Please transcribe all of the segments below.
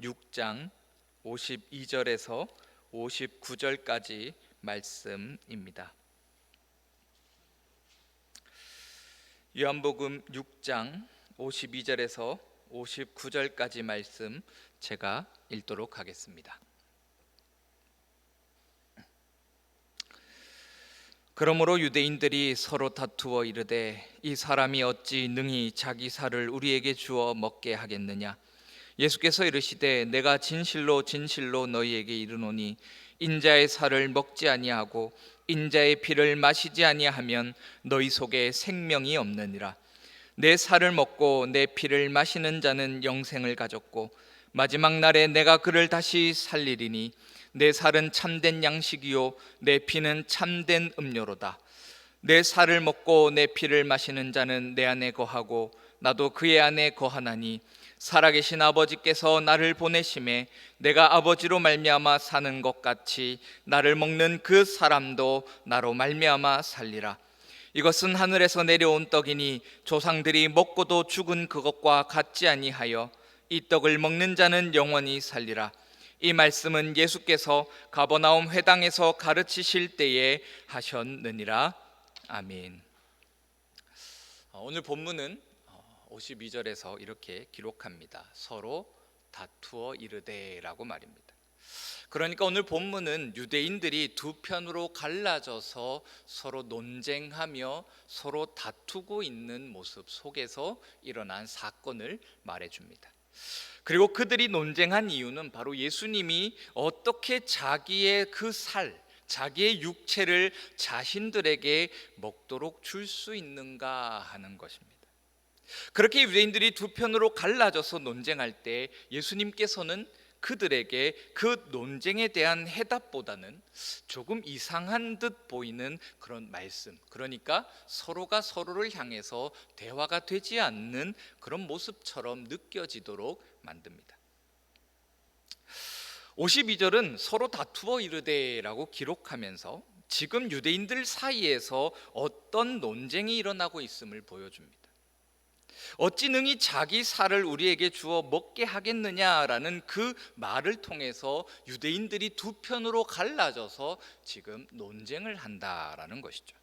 6장 52절에서 59절까지 말씀입니다. 요한복음 6장 52절에서 59절까지 말씀 제가 읽도록 하겠습니다. 그러므로 유대인들이 서로 다투어 이르되 이 사람이 어찌 능히 자기 살을 우리에게 주어 먹게 하겠느냐. 예수께서 이르시되 내가 진실로 진실로 너희에게 이르노니 인자의 살을 먹지 아니하고 인자의 피를 마시지 아니하면 너희 속에 생명이 없느니라. 내 살을 먹고 내 피를 마시는 자는 영생을 가졌고 마지막 날에 내가 그를 다시 살리리니 내 살은 참된 양식이요 내 피는 참된 음료로다. 내 살을 먹고 내 피를 마시는 자는 내 안에 거하고 나도 그의 안에 거하나니 살아계신 아버지께서 나를 보내심에 내가 아버지로 말미암아 사는 것 같이 나를 먹는 그 사람도 나로 말미암아 살리라. 이것은 하늘에서 내려온 떡이니 조상들이 먹고도 죽은 그것과 같지 아니하여 이 떡을 먹는 자는 영원히 살리라. 이 말씀은 예수께서 가버나움 회당에서 가르치실 때에 하셨느니라. 아멘. 오늘 본문은 52절에서 이렇게 기록합니다. 서로 다투어 이르되라고 말입니다. 그러니까 오늘 본문은 유대인들이 두 편으로 갈라져서 서로 논쟁하며 서로 다투고 있는 모습 속에서 일어난 사건을 말해줍니다. 그리고 그들이 논쟁한 이유는 바로 예수님이 어떻게 자기의 그 살, 자기의 육체를 자신들에게 먹도록 줄 수 있는가 하는 것입니다. 그렇게 유대인들이 두 편으로 갈라져서 논쟁할 때 예수님께서는 그들에게 그 논쟁에 대한 해답보다는 조금 이상한 듯 보이는 그런 말씀, 그러니까 서로가 서로를 향해서 대화가 되지 않는 그런 모습처럼 느껴지도록 만듭니다. 52절은 서로 다투어 이르되라고 기록하면서 지금 유대인들 사이에서 어떤 논쟁이 일어나고 있음을 보여줍니다. 어찌 능히 자기 살을 우리에게 주어 먹게 하겠느냐라는 그 말을 통해서 유대인들이 두 편으로 갈라져서 지금 논쟁을 한다라는 것이죠.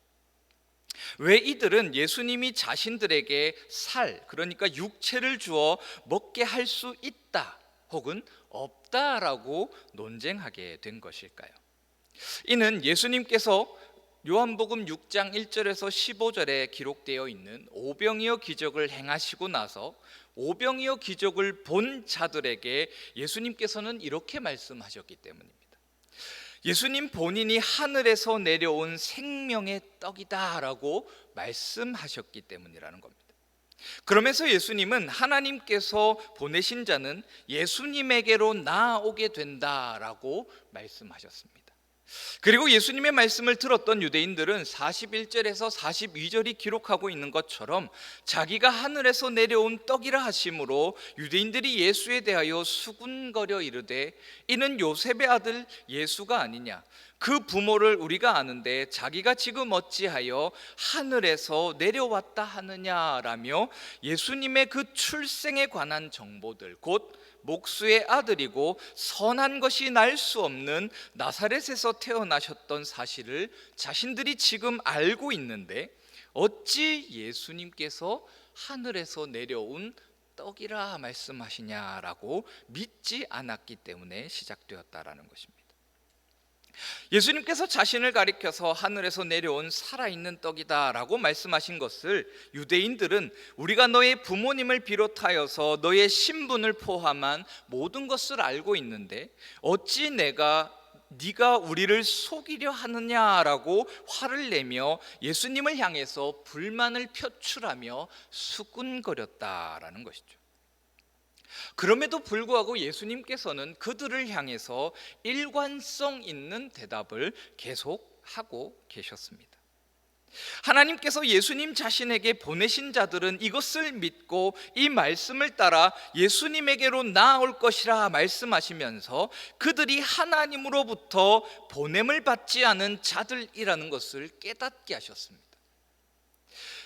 왜 이들은 예수님이 자신들에게 살, 그러니까 육체를 주어 먹게 할 수 있다 혹은 없다라고 논쟁하게 된 것일까요? 이는 예수님께서 요한복음 6장 1절에서 15절에 기록되어 있는 오병이어 기적을 행하시고 나서 오병이어 기적을 본 자들에게 예수님께서는 이렇게 말씀하셨기 때문입니다. 예수님 본인이 하늘에서 내려온 생명의 떡이다라고 말씀하셨기 때문이라는 겁니다. 그러면서 예수님은 하나님께서 보내신 자는 예수님에게로 나아오게 된다라고 말씀하셨습니다. 그리고 예수님의 말씀을 들었던 유대인들은 41절에서 42절이 기록하고 있는 것처럼 자기가 하늘에서 내려온 떡이라 하심으로 유대인들이 예수에 대하여 수군거려 이르되 이는 요셉의 아들 예수가 아니냐, 그 부모를 우리가 아는데 자기가 지금 어찌하여 하늘에서 내려왔다 하느냐라며 예수님의 그 출생에 관한 정보들, 곧 목수의 아들이고 선한 것이 날 수 없는 나사렛에서 태어나셨던 사실을 자신들이 지금 알고 있는데 어찌 예수님께서 하늘에서 내려온 떡이라 말씀하시냐라고 믿지 않았기 때문에 시작되었다라는 것입니다. 예수님께서 자신을 가리켜서 하늘에서 내려온 살아있는 떡이다 라고 말씀하신 것을 유대인들은 우리가 너의 부모님을 비롯하여서 너의 신분을 포함한 모든 것을 알고 있는데 어찌 네가 우리를 속이려 하느냐라고 화를 내며 예수님을 향해서 불만을 표출하며 수군거렸다라는 것이죠. 그럼에도 불구하고 예수님께서는 그들을 향해서 일관성 있는 대답을 계속하고 계셨습니다. 하나님께서 예수님 자신에게 보내신 자들은 이것을 믿고 이 말씀을 따라 예수님에게로 나아올 것이라 말씀하시면서 그들이 하나님으로부터 보냄을 받지 않은 자들이라는 것을 깨닫게 하셨습니다.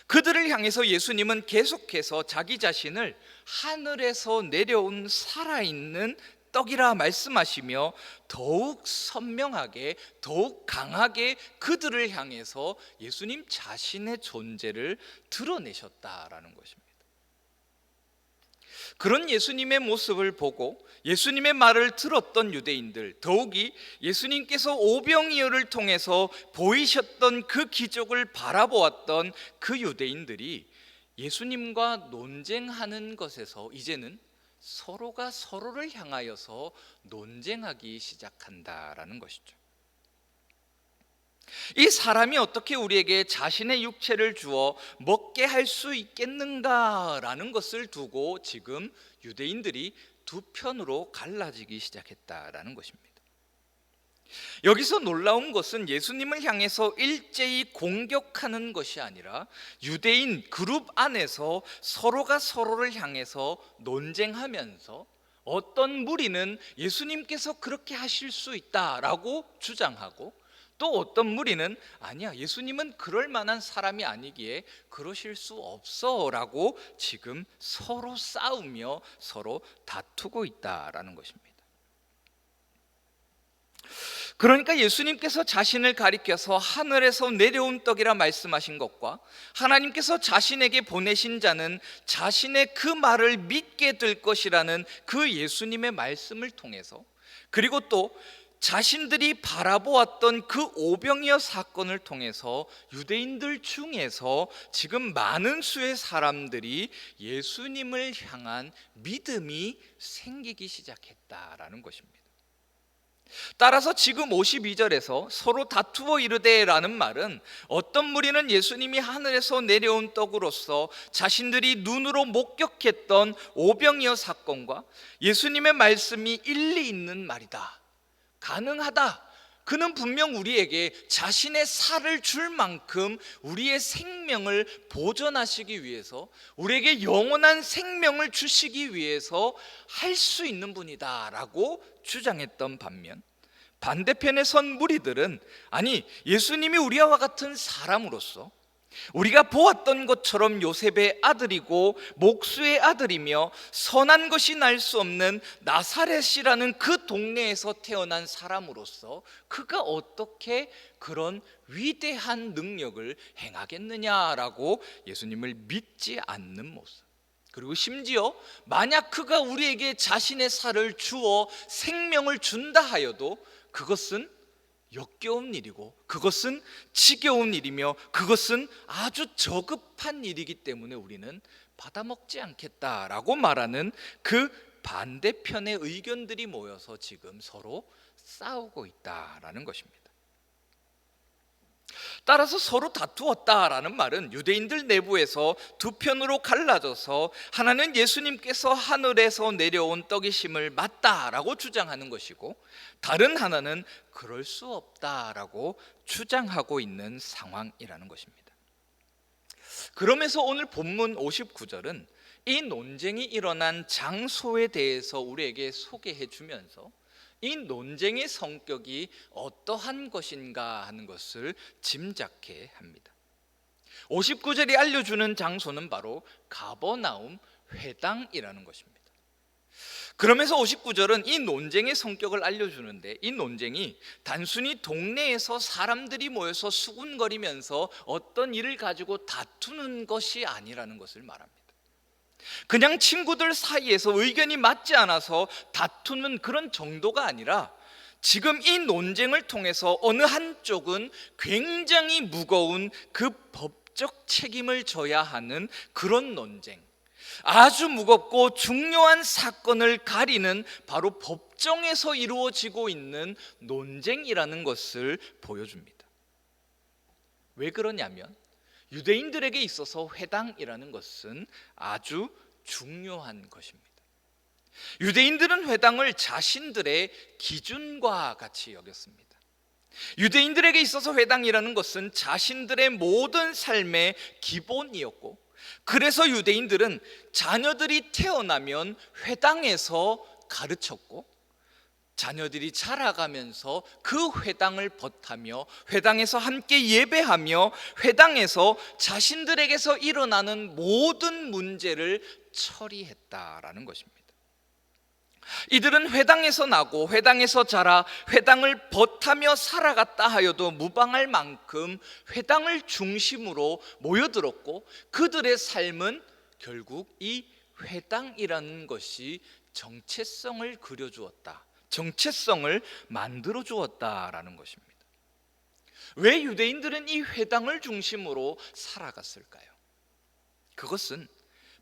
그들을 향해서 예수님은 계속해서 자기 자신을 하늘에서 내려온 살아있는 떡이라 말씀하시며 더욱 선명하게, 더욱 강하게 그들을 향해서 예수님 자신의 존재를 드러내셨다라는 것입니다. 그런 예수님의 모습을 보고 예수님의 말을 들었던 유대인들, 더욱이 예수님께서 오병이어를 통해서 보이셨던 그 기적을 바라보았던 그 유대인들이 예수님과 논쟁하는 것에서 이제는 서로가 서로를 향하여서 논쟁하기 시작한다라는 것이죠. 이 사람이 어떻게 우리에게 자신의 육체를 주어 먹게 할 수 있겠는가라는 것을 두고 지금 유대인들이 두 편으로 갈라지기 시작했다라는 것입니다. 여기서 놀라운 것은 예수님을 향해서 일제히 공격하는 것이 아니라 유대인 그룹 안에서 서로가 서로를 향해서 논쟁하면서 어떤 무리는 예수님께서 그렇게 하실 수 있다라고 주장하고, 또 어떤 무리는 아니야, 예수님은 그럴 만한 사람이 아니기에 그러실 수 없어라고 지금 서로 싸우며 서로 다투고 있다라는 것입니다. 그러니까 예수님께서 자신을 가리켜서 하늘에서 내려온 떡이라 말씀하신 것과 하나님께서 자신에게 보내신 자는 자신의 그 말을 믿게 될 것이라는 그 예수님의 말씀을 통해서, 그리고 또 자신들이 바라보았던 그 오병이어 사건을 통해서 유대인들 중에서 지금 많은 수의 사람들이 예수님을 향한 믿음이 생기기 시작했다라는 것입니다. 따라서 지금 52절에서 서로 다투어 이르되라는 말은 어떤 무리는 예수님이 하늘에서 내려온 떡으로서 자신들이 눈으로 목격했던 오병이어 사건과 예수님의 말씀이 일리 있는 말이다, 가능하다, 그는 분명 우리에게 자신의 살을 줄 만큼 우리의 생명을 보존하시기 위해서, 우리에게 영원한 생명을 주시기 위해서 할 수 있는 분이다 라고 주장했던 반면, 반대편에 선 무리들은 아니, 예수님이 우리와 같은 사람으로서 우리가 보았던 것처럼 요셉의 아들이고 목수의 아들이며 선한 것이 날 수 없는 나사렛이라는 그 동네에서 태어난 사람으로서 그가 어떻게 그런 위대한 능력을 행하겠느냐라고 예수님을 믿지 않는 모습, 그리고 심지어 만약 그가 우리에게 자신의 살을 주어 생명을 준다 하여도 그것은 역겨운 일이고 그것은 지겨운 일이며 그것은 아주 저급한 일이기 때문에 우리는 받아먹지 않겠다라고 말하는 그 반대편의 의견들이 모여서 지금 서로 싸우고 있다라는 것입니다. 따라서 서로 다투었다라는 말은 유대인들 내부에서 두 편으로 갈라져서 하나는 예수님께서 하늘에서 내려온 떡이심을 맞다라고 주장하는 것이고, 다른 하나는 그럴 수 없다라고 주장하고 있는 상황이라는 것입니다. 그러면서 오늘 본문 59절은 이 논쟁이 일어난 장소에 대해서 우리에게 소개해 주면서 이 논쟁의 성격이 어떠한 것인가 하는 것을 짐작해 합니다. 59절이 알려주는 장소는 바로 가버나움 회당이라는 것입니다. 그러면서 59절은 이 논쟁의 성격을 알려주는데, 이 논쟁이 단순히 동네에서 사람들이 모여서 수군거리면서 어떤 일을 가지고 다투는 것이 아니라는 것을 말합니다. 그냥 친구들 사이에서 의견이 맞지 않아서 다투는 그런 정도가 아니라 지금 이 논쟁을 통해서 어느 한쪽은 굉장히 무거운 그 법적 책임을 져야 하는 그런 논쟁, 아주 무겁고 중요한 사건을 가리는 바로 법정에서 이루어지고 있는 논쟁이라는 것을 보여줍니다. 왜 그러냐면 유대인들에게 있어서 회당이라는 것은 아주 중요한 것입니다. 유대인들은 회당을 자신들의 기준과 같이 여겼습니다. 유대인들에게 있어서 회당이라는 것은 자신들의 모든 삶의 기본이었고, 그래서 유대인들은 자녀들이 태어나면 회당에서 가르쳤고, 자녀들이 자라가면서 그 회당을 벗하며 회당에서 함께 예배하며 회당에서 자신들에게서 일어나는 모든 문제를 처리했다라는 것입니다. 이들은 회당에서 나고 회당에서 자라 회당을 벗하며 살아갔다 하여도 무방할 만큼 회당을 중심으로 모여들었고, 그들의 삶은 결국 이 회당이라는 것이 정체성을 그려주었다, 정체성을 만들어 주었다라는 것입니다. 왜 유대인들은 이 회당을 중심으로 살아갔을까요? 그것은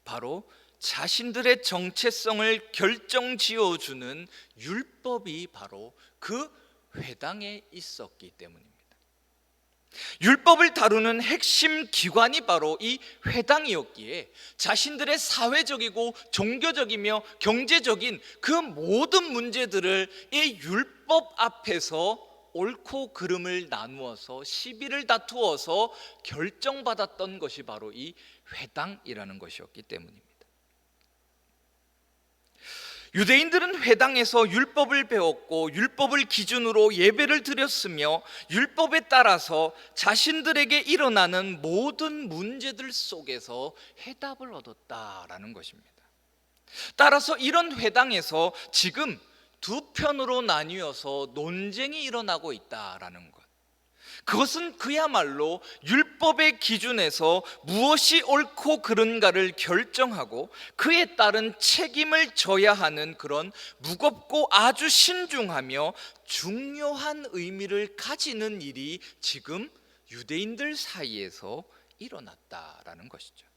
바로 자신들의 정체성을 결정지어주는 율법이 바로 그 회당에 있었기 때문입니다. 율법을 다루는 핵심 기관이 바로 이 회당이었기에 자신들의 사회적이고 종교적이며 경제적인 그 모든 문제들을 이 율법 앞에서 옳고 그름을 나누어서 시비를 다투어서 결정받았던 것이 바로 이 회당이라는 것이었기 때문입니다. 유대인들은 회당에서 율법을 배웠고 율법을 기준으로 예배를 드렸으며 율법에 따라서 자신들에게 일어나는 모든 문제들 속에서 해답을 얻었다라는 것입니다. 따라서 이런 회당에서 지금 두 편으로 나뉘어서 논쟁이 일어나고 있다라는 것, 그것은 그야말로 율법의 기준에서 무엇이 옳고 그른가를 결정하고 그에 따른 책임을 져야 하는 그런 무겁고 아주 신중하며 중요한 의미를 가지는 일이 지금 유대인들 사이에서 일어났다라는 것이죠.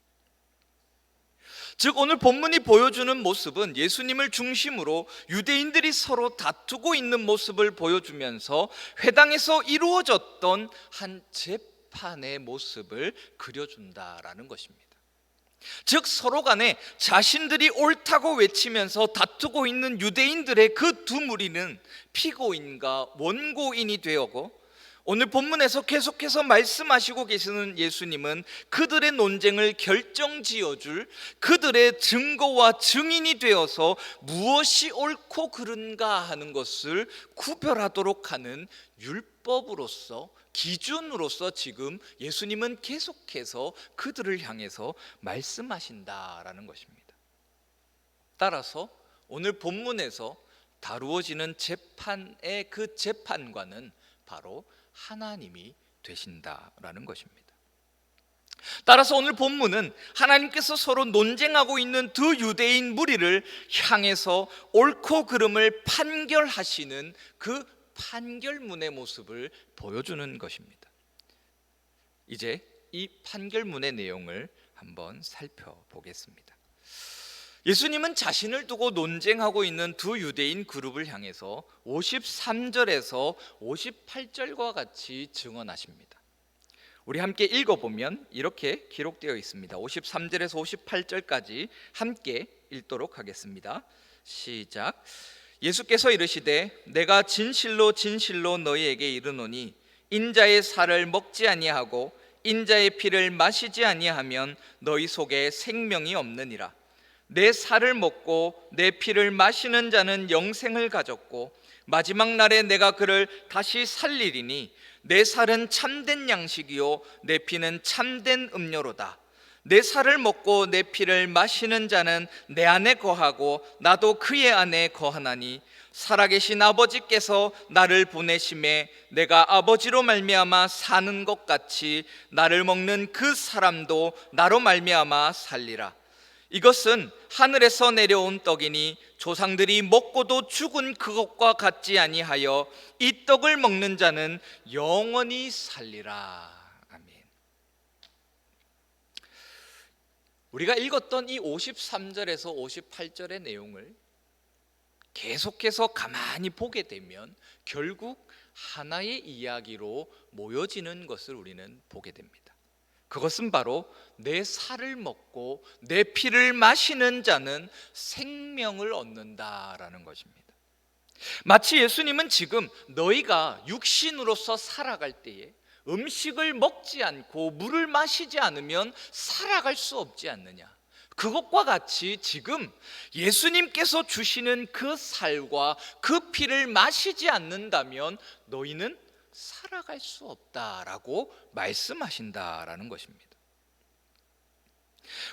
즉 오늘 본문이 보여주는 모습은 예수님을 중심으로 유대인들이 서로 다투고 있는 모습을 보여주면서 회당에서 이루어졌던 한 재판의 모습을 그려준다라는 것입니다. 즉 서로 간에 자신들이 옳다고 외치면서 다투고 있는 유대인들의 그 두 무리는 피고인과 원고인이 되었고, 오늘 본문에서 계속해서 말씀하시고 계시는 예수님은 그들의 논쟁을 결정지어줄 그들의 증거와 증인이 되어서 무엇이 옳고 그른가 하는 것을 구별하도록 하는 율법으로서, 기준으로서 지금 예수님은 계속해서 그들을 향해서 말씀하신다라는 것입니다. 따라서 오늘 본문에서 다루어지는 재판의 그 재판관은 바로 하나님이 되신다라는 것입니다. 따라서 오늘 본문은 하나님께서 서로 논쟁하고 있는 두 유대인 무리를 향해서 옳고 그름을 판결하시는 그 판결문의 모습을 보여주는 것입니다. 이제 이 판결문의 내용을 한번 살펴보겠습니다. 예수님은 자신을 두고 논쟁하고 있는 두 유대인 그룹을 향해서 53절에서 58절과 같이 증언하십니다. 우리 함께 읽어보면 이렇게 기록되어 있습니다. 53절에서 58절까지 함께 읽도록 하겠습니다. 시작. 예수께서 이르시되 내가 진실로 진실로 너희에게 이르노니 인자의 살을 먹지 아니하고 인자의 피를 마시지 아니하면 너희 속에 생명이 없느니라. 내 살을 먹고 내 피를 마시는 자는 영생을 가졌고 마지막 날에 내가 그를 다시 살리리니 내 살은 참된 양식이요 내 피는 참된 음료로다. 내 살을 먹고 내 피를 마시는 자는 내 안에 거하고 나도 그의 안에 거하나니 살아계신 아버지께서 나를 보내심에 내가 아버지로 말미암아 사는 것 같이 나를 먹는 그 사람도 나로 말미암아 살리라. 이것은 하늘에서 내려온 떡이니 조상들이 먹고도 죽은 그것과 같지 아니하여 이 떡을 먹는 자는 영원히 살리라. 아멘. 우리가 읽었던 이 53절에서 58절의 내용을 계속해서 가만히 보게 되면 결국 하나의 이야기로 모여지는 것을 우리는 보게 됩니다. 그것은 바로 내 살을 먹고 내 피를 마시는 자는 생명을 얻는다라는 것입니다. 마치 예수님은 지금 너희가 육신으로서 살아갈 때에 음식을 먹지 않고 물을 마시지 않으면 살아갈 수 없지 않느냐, 그것과 같이 지금 예수님께서 주시는 그 살과 그 피를 마시지 않는다면 너희는 살아갈 수 없다라고 말씀하신다라는 것입니다.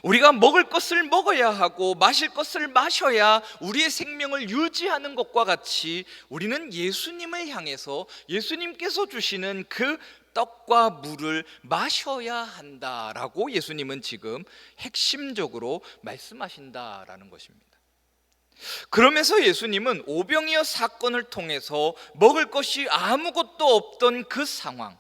우리가 먹을 것을 먹어야 하고 마실 것을 마셔야 우리의 생명을 유지하는 것과 같이 우리는 예수님을 향해서 예수님께서 주시는 그 떡과 물을 마셔야 한다라고 예수님은 지금 핵심적으로 말씀하신다라는 것입니다. 그러면서 예수님은 오병이어 사건을 통해서 먹을 것이 아무것도 없던 그 상황,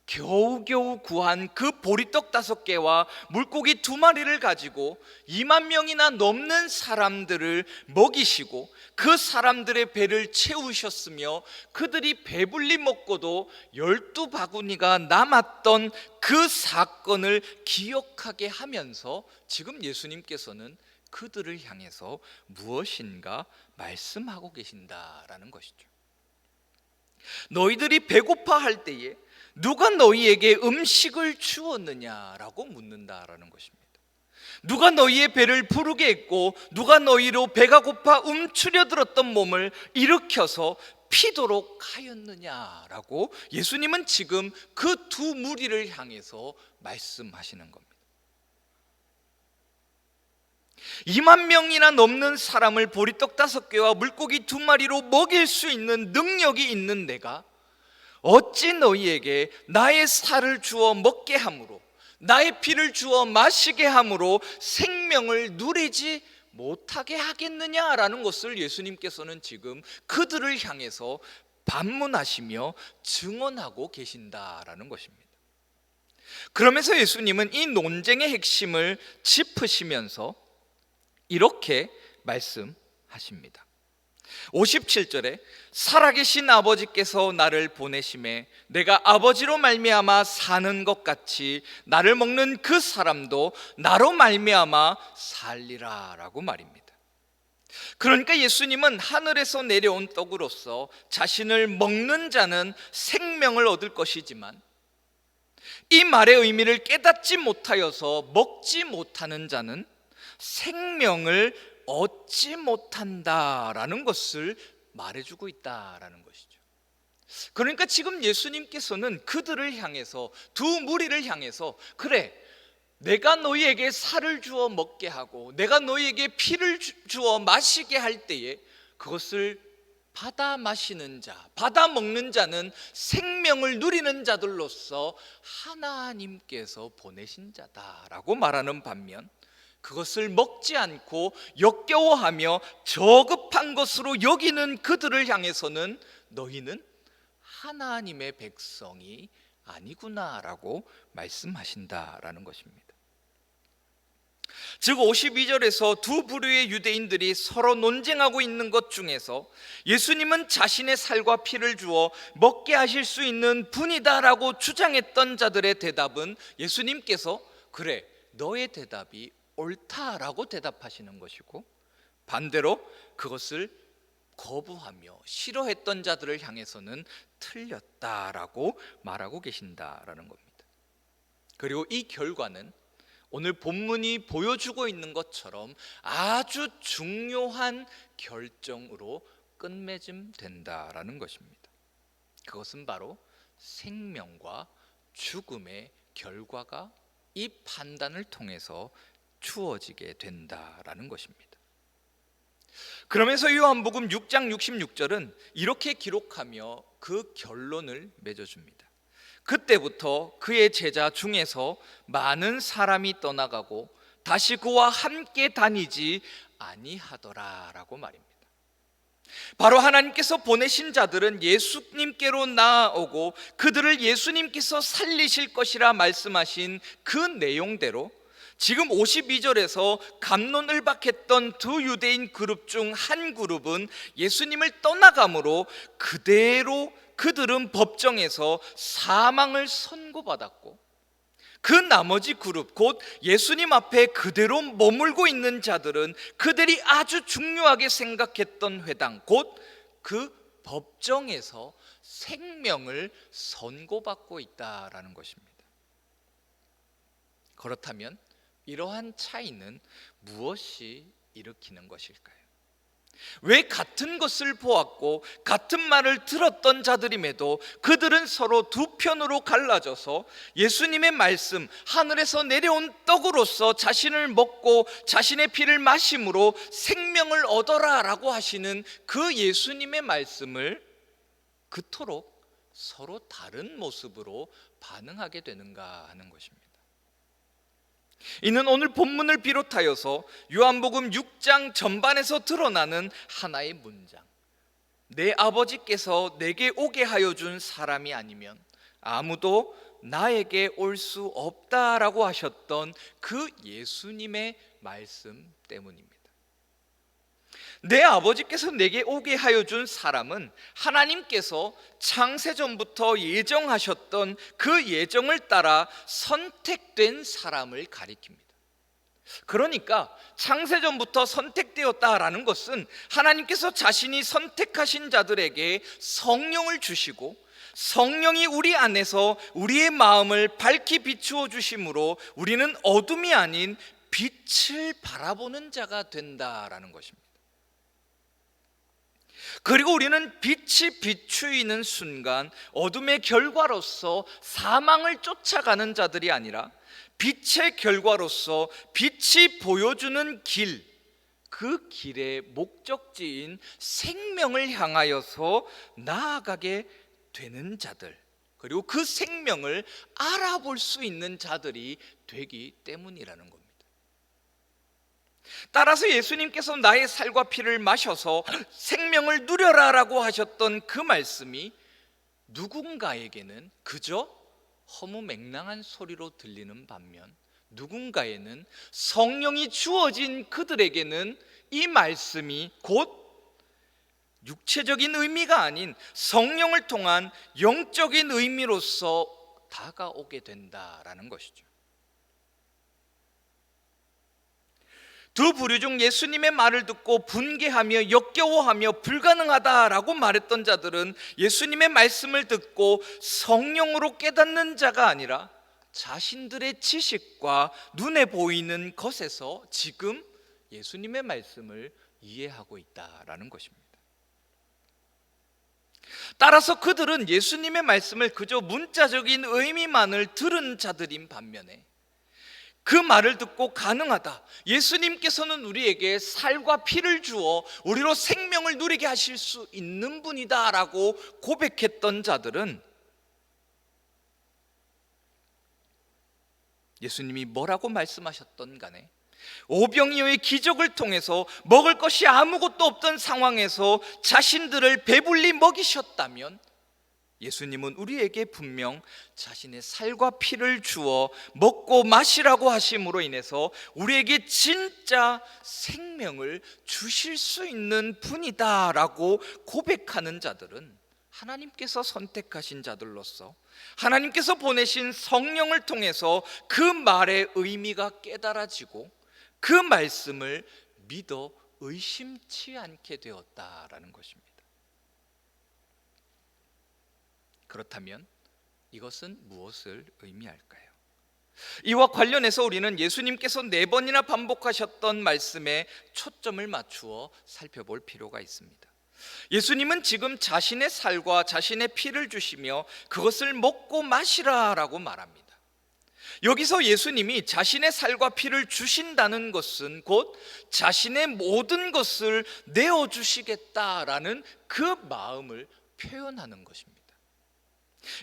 겨우겨우 구한 그 보리떡 5개와 물고기 2마리를 가지고 2만 명이나 넘는 사람들을 먹이시고 그 사람들의 배를 채우셨으며 그들이 배불리 먹고도 12바구니가 남았던 그 사건을 기억하게 하면서 지금 예수님께서는 그들을 향해서 무엇인가 말씀하고 계신다라는 것이죠. 너희들이 배고파할 때에 누가 너희에게 음식을 주었느냐라고 묻는다라는 것입니다. 누가 너희의 배를 부르게 했고 누가 너희로 배가 고파 움츠려들었던 몸을 일으켜서 피도록 하였느냐라고 예수님은 지금 그 두 무리를 향해서 말씀하시는 겁니다. 2만 명이나 넘는 사람을 보리떡 5개와 물고기 2마리로 먹일 수 있는 능력이 있는 내가 어찌 너희에게 나의 살을 주어 먹게 함으로 나의 피를 주어 마시게 함으로 생명을 누리지 못하게 하겠느냐라는 것을 예수님께서는 지금 그들을 향해서 반문하시며 증언하고 계신다라는 것입니다. 그러면서 예수님은 이 논쟁의 핵심을 짚으시면서 이렇게 말씀하십니다. 57절에 살아계신 아버지께서 나를 보내심에 내가 아버지로 말미암아 사는 것 같이 나를 먹는 그 사람도 나로 말미암아 살리라 라고 말입니다. 그러니까 예수님은 하늘에서 내려온 떡으로서 자신을 먹는 자는 생명을 얻을 것이지만 이 말의 의미를 깨닫지 못하여서 먹지 못하는 자는 생명을 얻지 못한다라는 것을 말해주고 있다라는 것이죠. 그러니까 지금 예수님께서는 그들을 향해서 두 무리를 향해서 그래 내가 너희에게 살을 주어 먹게 하고 내가 너희에게 피를 주어 마시게 할 때에 그것을 받아 마시는 자, 받아 먹는 자는 생명을 누리는 자들로서 하나님께서 보내신 자다라고 말하는 반면 그것을 먹지 않고 역겨워하며 저급한 것으로 여기는 그들을 향해서는 너희는 하나님의 백성이 아니구나라고 말씀하신다라는 것입니다. 즉 52절에서 두 부류의 유대인들이 서로 논쟁하고 있는 것 중에서 예수님은 자신의 살과 피를 주어 먹게 하실 수 있는 분이다라고 주장했던 자들의 대답은 예수님께서 그래 너의 대답이 옳다라고 대답하시는 것이고 반대로 그것을 거부하며 싫어했던 자들을 향해서는 틀렸다라고 말하고 계신다라는 겁니다. 그리고 이 결과는 오늘 본문이 보여주고 있는 것처럼 아주 중요한 결정으로 끝맺음된다라는 것입니다. 그것은 바로 생명과 죽음의 결과가 이 판단을 통해서 주어지게 된다라는 것입니다. 그러면서 요한복음 6장 66절은 이렇게 기록하며 그 결론을 맺어줍니다. 그때부터 그의 제자 중에서 많은 사람이 떠나가고 다시 그와 함께 다니지 아니하더라라고 말입니다. 바로 하나님께서 보내신 자들은 예수님께로 나아오고 그들을 예수님께서 살리실 것이라 말씀하신 그 내용대로 지금 52절에서 갑론을박했던 두 유대인 그룹 중 한 그룹은 예수님을 떠나감으로 그대로 그들은 법정에서 사망을 선고받았고 그 나머지 그룹 곧 예수님 앞에 그대로 머물고 있는 자들은 그들이 아주 중요하게 생각했던 회당 곧 그 법정에서 생명을 선고받고 있다라는 것입니다. 그렇다면 이러한 차이는 무엇이 일으키는 것일까요? 왜 같은 것을 보았고 같은 말을 들었던 자들임에도 그들은 서로 두 편으로 갈라져서 예수님의 말씀, 하늘에서 내려온 떡으로서 자신을 먹고 자신의 피를 마심으로 생명을 얻어라 라고 하시는 그 예수님의 말씀을 그토록 서로 다른 모습으로 반응하게 되는가 하는 것입니다. 이는 오늘 본문을 비롯하여서 요한복음 6장 전반에서 드러나는 하나의 문장, 내 아버지께서 내게 오게 하여 준 사람이 아니면 아무도 나에게 올 수 없다라고 하셨던 그 예수님의 말씀 때문입니다. 내 아버지께서 내게 오게 하여 준 사람은 하나님께서 창세전부터 예정하셨던 그 예정을 따라 선택된 사람을 가리킵니다. 그러니까 창세전부터 선택되었다라는 것은 하나님께서 자신이 선택하신 자들에게 성령을 주시고 성령이 우리 안에서 우리의 마음을 밝히 비추어 주심으로 우리는 어둠이 아닌 빛을 바라보는 자가 된다라는 것입니다. 그리고 우리는 빛이 비추이는 순간 어둠의 결과로서 사망을 쫓아가는 자들이 아니라 빛의 결과로서 빛이 보여주는 길, 그 길의 목적지인 생명을 향하여서 나아가게 되는 자들, 그리고 그 생명을 알아볼 수 있는 자들이 되기 때문이라는 겁니다. 따라서 예수님께서 나의 살과 피를 마셔서 생명을 누려라라고 하셨던 그 말씀이 누군가에게는 그저 허무맹랑한 소리로 들리는 반면 누군가에는 성령이 주어진 그들에게는 이 말씀이 곧 육체적인 의미가 아닌 성령을 통한 영적인 의미로서 다가오게 된다라는 것이죠. 두 부류 중 예수님의 말을 듣고 분개하며 역겨워하며 불가능하다라고 말했던 자들은 예수님의 말씀을 듣고 성령으로 깨닫는 자가 아니라 자신들의 지식과 눈에 보이는 것에서 지금 예수님의 말씀을 이해하고 있다라는 것입니다. 따라서 그들은 예수님의 말씀을 그저 문자적인 의미만을 들은 자들인 반면에 그 말을 듣고 가능하다, 예수님께서는 우리에게 살과 피를 주어 우리로 생명을 누리게 하실 수 있는 분이다 라고 고백했던 자들은 예수님이 뭐라고 말씀하셨던 간에 오병이어의 기적을 통해서 먹을 것이 아무것도 없던 상황에서 자신들을 배불리 먹이셨다면 예수님은 우리에게 분명 자신의 살과 피를 주어 먹고 마시라고 하심으로 인해서 우리에게 진짜 생명을 주실 수 있는 분이다 라고 고백하는 자들은 하나님께서 선택하신 자들로서 하나님께서 보내신 성령을 통해서 그 말의 의미가 깨달아지고 그 말씀을 믿어 의심치 않게 되었다라는 것입니다. 그렇다면 이것은 무엇을 의미할까요? 이와 관련해서 우리는 예수님께서 4번이나 반복하셨던 말씀에 초점을 맞추어 살펴볼 필요가 있습니다. 예수님은 지금 자신의 살과 자신의 피를 주시며 그것을 먹고 마시라라고 말합니다. 여기서 예수님이 자신의 살과 피를 주신다는 것은 곧 자신의 모든 것을 내어주시겠다라는 그 마음을 표현하는 것입니다.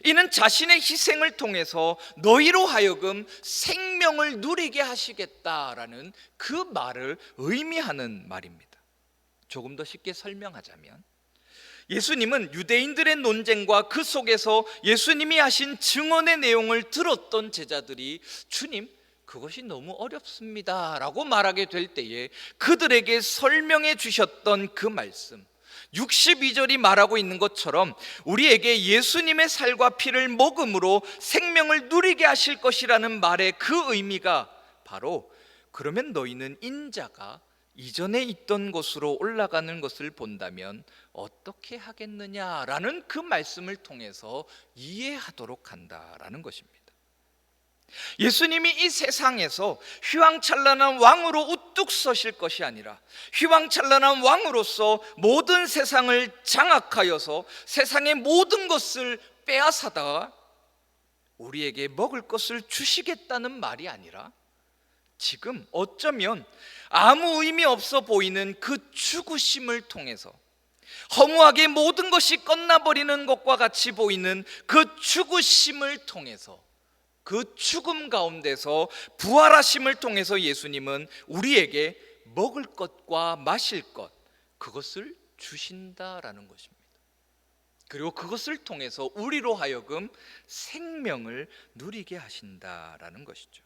이는 자신의 희생을 통해서 너희로 하여금 생명을 누리게 하시겠다라는 그 말을 의미하는 말입니다. 조금 더 쉽게 설명하자면 예수님은 유대인들의 논쟁과 그 속에서 예수님이 하신 증언의 내용을 들었던 제자들이 주님, 그것이 너무 어렵습니다 라고 말하게 될 때에 그들에게 설명해 주셨던 그 말씀, 62절이 말하고 있는 것처럼 우리에게 예수님의 살과 피를 먹음으로 생명을 누리게 하실 것이라는 말의 그 의미가 바로 그러면 너희는 인자가 이전에 있던 곳으로 올라가는 것을 본다면 어떻게 하겠느냐라는 그 말씀을 통해서 이해하도록 한다라는 것입니다. 예수님이 이 세상에서 휘황찬란한 왕으로 우뚝 서실 것이 아니라 휘황찬란한 왕으로서 모든 세상을 장악하여서 세상의 모든 것을 빼앗아다가 우리에게 먹을 것을 주시겠다는 말이 아니라, 지금 어쩌면 아무 의미 없어 보이는 그 죽으심을 통해서, 허무하게 모든 것이 끝나버리는 것과 같이 보이는 그 죽으심을 통해서, 그 죽음 가운데서 부활하심을 통해서 예수님은 우리에게 먹을 것과 마실 것, 그것을 주신다라는 것입니다. 그리고 그것을 통해서 우리로 하여금 생명을 누리게 하신다라는 것이죠.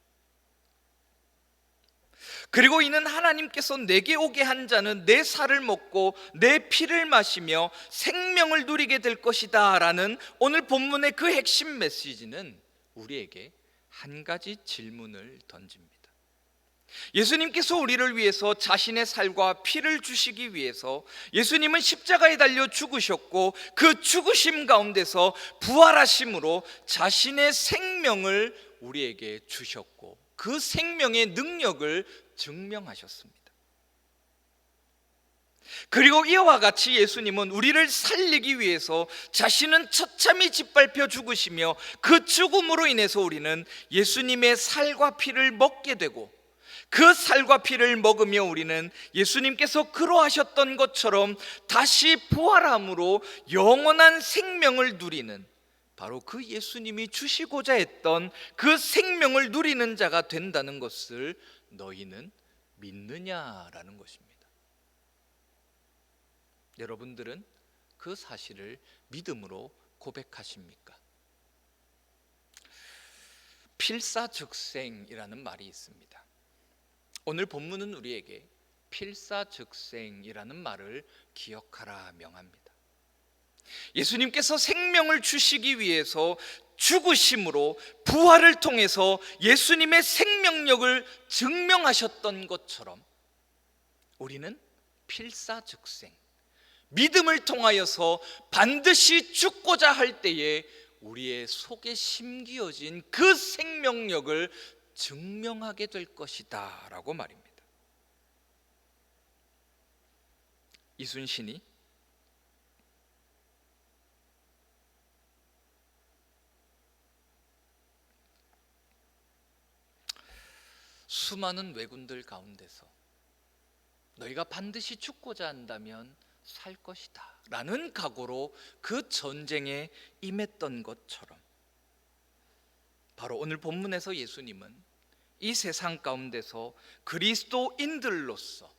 그리고 이는 하나님께서 내게 오게 한 자는 내 살을 먹고 내 피를 마시며 생명을 누리게 될 것이다 라는 오늘 본문의 그 핵심 메시지는 우리에게 한 가지 질문을 던집니다. 예수님께서 우리를 위해서 자신의 살과 피를 주시기 위해서 예수님은 십자가에 달려 죽으셨고, 그 죽으심 가운데서 부활하심으로 자신의 생명을 우리에게 주셨고, 그 생명의 능력을 증명하셨습니다. 그리고 이와 같이 예수님은 우리를 살리기 위해서 자신은 처참히 짓밟혀 죽으시며, 그 죽음으로 인해서 우리는 예수님의 살과 피를 먹게 되고, 그 살과 피를 먹으며 우리는 예수님께서 그러하셨던 것처럼 다시 부활함으로 영원한 생명을 누리는, 바로 그 예수님이 주시고자 했던 그 생명을 누리는 자가 된다는 것을 너희는 믿느냐라는 것입니다. 여러분들은 그 사실을 믿음으로 고백하십니까? 필사즉생이라는 말이 있습니다. 오늘 본문은 우리에게 필사즉생이라는 말을 기억하라 명합니다. 예수님께서 생명을 주시기 위해서 죽으심으로 부활을 통해서 예수님의 생명력을 증명하셨던 것처럼 우리는 필사즉생, 믿음을 통하여서 반드시 죽고자 할 때에 우리의 속에 심기어진 그 생명력을 증명하게 될 것이다 라고 말입니다. 이순신이 수많은 왜군들 가운데서 너희가 반드시 죽고자 한다면 살 것이다 라는 각오로 그 전쟁에 임했던 것처럼, 바로 오늘 본문에서 예수님은 이 세상 가운데서 그리스도인들로서,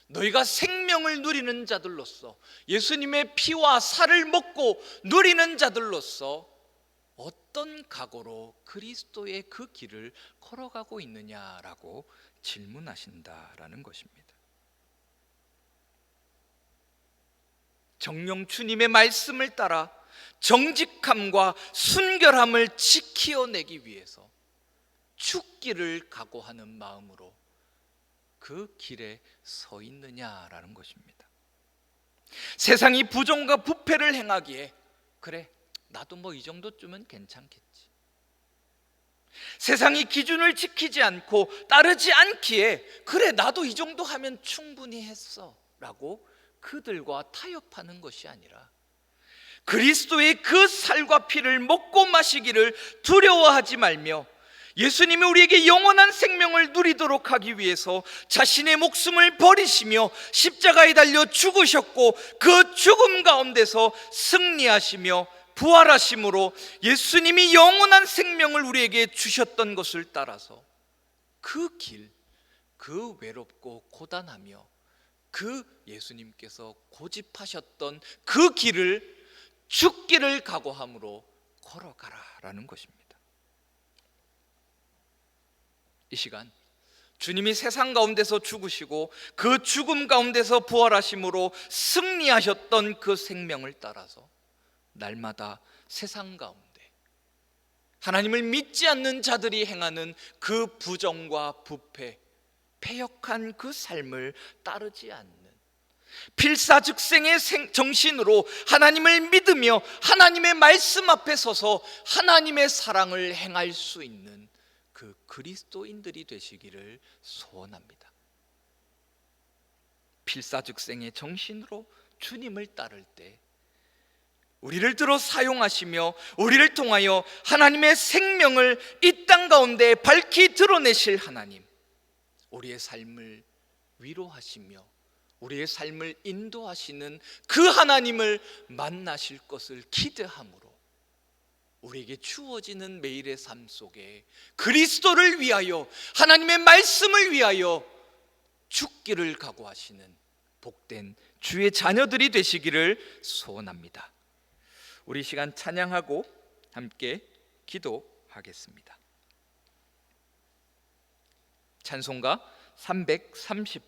너희가 생명을 누리는 자들로서, 예수님의 피와 살을 먹고 누리는 자들로서 어떤 각오로 그리스도의 그 길을 걸어가고 있느냐라고 질문하신다라는 것입니다. 정녕 주님의 말씀을 따라 정직함과 순결함을 지키어내기 위해서 죽기를 각오하는 마음으로 그 길에 서 있느냐라는 것입니다. 세상이 부정과 부패를 행하기에 그래, 나도 뭐 이 정도쯤은 괜찮겠지. 세상이 기준을 지키지 않고 따르지 않기에 그래, 나도 이 정도 하면 충분히 했어 라고 그들과 타협하는 것이 아니라, 그리스도의 그 살과 피를 먹고 마시기를 두려워하지 말며 예수님이 우리에게 영원한 생명을 누리도록 하기 위해서 자신의 목숨을 버리시며 십자가에 달려 죽으셨고, 그 죽음 가운데서 승리하시며 부활하심으로 예수님이 영원한 생명을 우리에게 주셨던 것을 따라서 그 길, 그 외롭고 고단하며 그 예수님께서 고집하셨던 그 길을 죽기를 각오함으로 걸어가라라는 것입니다. 이 시간 주님이 세상 가운데서 죽으시고 그 죽음 가운데서 부활하심으로 승리하셨던 그 생명을 따라서 날마다 세상 가운데 하나님을 믿지 않는 자들이 행하는 그 부정과 부패, 패역한 그 삶을 따르지 않는 필사즉생의 정신으로 하나님을 믿으며 하나님의 말씀 앞에 서서 하나님의 사랑을 행할 수 있는 그 그리스도인들이 되시기를 소원합니다. 필사즉생의 정신으로 주님을 따를 때 우리를 들어 사용하시며 우리를 통하여 하나님의 생명을 이 땅 가운데 밝히 드러내실 하나님, 우리의 삶을 위로하시며 우리의 삶을 인도하시는 그 하나님을 만나실 것을 기대함으로 우리에게 주어지는 매일의 삶 속에 그리스도를 위하여, 하나님의 말씀을 위하여 죽기를 각오하시는 복된 주의 자녀들이 되시기를 소원합니다. 우리 시간 찬양하고 함께 기도하겠습니다. 찬송가 330